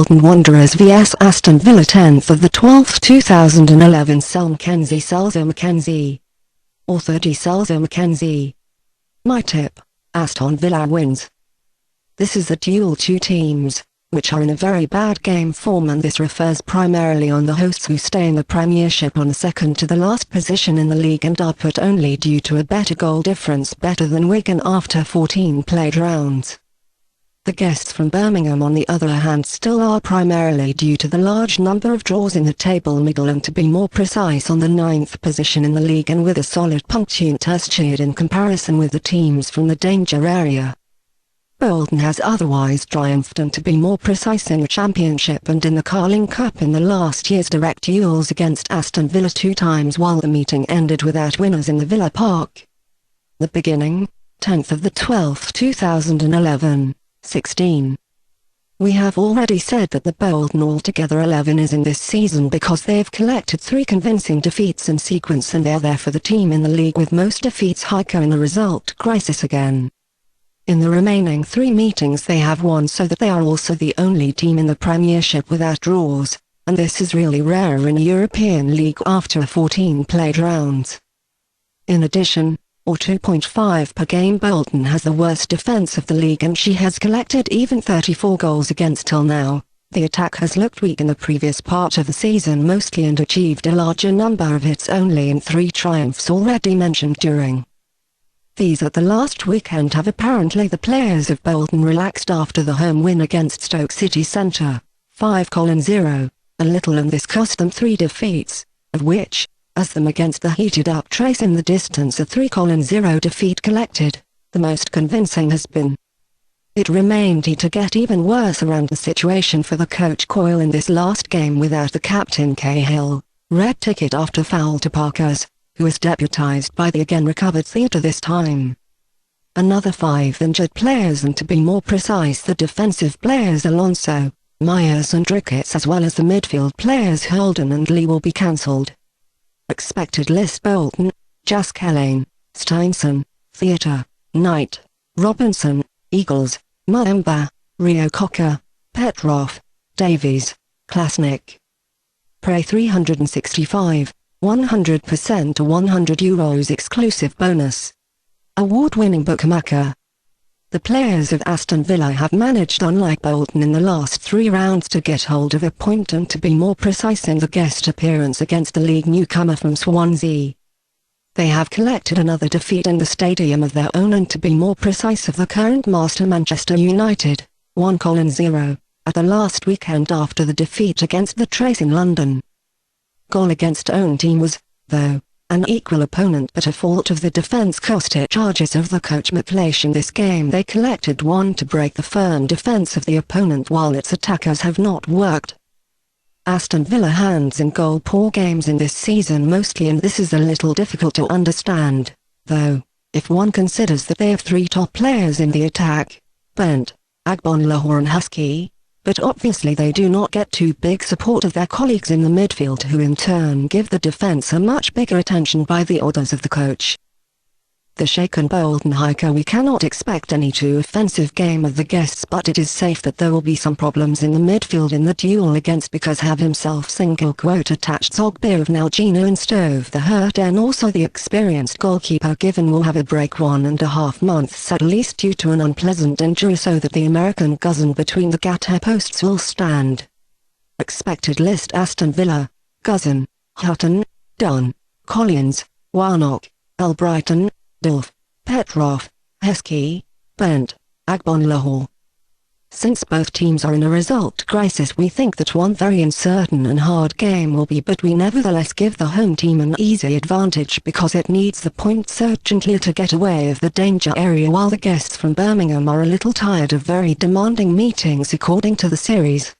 Bolton Wanderers vs Aston Villa 10th of the 12th 2011 SelMcKenzie Selzer-McKenzie. Author D.Selzer-McKenzie. My tip: Aston Villa wins. This is a duel, two teams, which are in a very bad game form, and this refers primarily on the hosts who stay in the Premiership on second to the last position in the league and are put only due to a better goal difference better than Wigan after 14 played rounds. The guests from Birmingham on the other hand still are primarily due to the large number of draws in the table middle and, to be more precise, on the 9th position in the league and with a solid Punkteunterschied in comparison with the teams from the danger area. Bolton has otherwise triumphed, and to be more precise, in the Championship and in the Carling Cup in the last year's direct duels against Aston Villa 2 times, while the meeting ended without winners in the Villa Park. The beginning, 10th of the 12th 2011. 16. We have already said that the Bolton altogether 11 is in this season because they've collected 3 convincing defeats in sequence, and they're therefore the team in the league with most defeats, hiker in a result crisis again. In the remaining 3 meetings they have won, so that they are also the only team in the Premiership without draws, and this is really rare in a European league after 14 played rounds. In addition, or 2.5 per game, Bolton has the worst defence of the league, and she has collected even 34 goals against till now. The attack has looked weak in the previous part of the season mostly, and achieved a larger number of hits only in 3 triumphs already mentioned during. These at the last weekend have apparently the players of Bolton relaxed after the home win against Stoke City Centre, 5-0, a little, and this cost them 3 defeats, of which, as them against the heated-up Trace in the distance, a 3-0 defeat collected, the most convincing has been. It remained to get even worse around the situation for the coach Coyle in this last game without the captain Cahill, red ticket after foul to Parkers, who is deputised by the again recovered Theatre this time. Another 5 injured players, and to be more precise the defensive players Alonso, Myers and Ricketts, as well as the midfield players Holden and Lee, will be cancelled. Expected list: Bolton: Jaskelane, Steinson, Theatre, Knight, Robinson, Eagles, Muemba, Rio Cocker, Petrov, Davies, Klasnick. Prey 365, 100% to €100 exclusive bonus. Award-winning bookmaker. The players of Aston Villa have managed, unlike Bolton in the last 3 rounds, to get hold of a point, and to be more precise, in the guest appearance against the league newcomer from Swansea. They have collected another defeat in the stadium of their own, and to be more precise of the current master Manchester United, 1-0, at the last weekend after the defeat against the Trace in London. Goal against own team was, though, an equal opponent, but a fault of the defence cost it charges of the coach McLeish. In this game they collected 1 to break the firm defence of the opponent, while its attackers have not worked. Aston Villa hands in goal poor games in this season mostly, and this is a little difficult to understand, though, if one considers that they have 3 top players in the attack, Bent, Agbonlahor and Husky, but obviously they do not get too big support of their colleagues in the midfield, who in turn give the defence a much bigger attention by the orders of the coach. The shaken Bolton hiker: we cannot expect any too offensive game of the guests, but it is safe that there will be some problems in the midfield in the duel against, because have himself single quote attached Zogbir of Nalgina and Stove the hurt, and also the experienced goalkeeper Given will have a break 1.5 months at least due to an unpleasant injury, so that the American cousin between the Gata posts will stand. Expected list: Aston Villa: Cousin, Hutton, Dunn, Collins, Warnock, Albrighton, Dolph, Petrov, Heskey, Bent, Agbonlahor. Since both teams are in a result crisis, we think that one very uncertain and hard game will be, but we nevertheless give the home team an easy advantage because it needs the points urgently to get away of the danger area, while the guests from Birmingham are a little tired of very demanding meetings according to the series.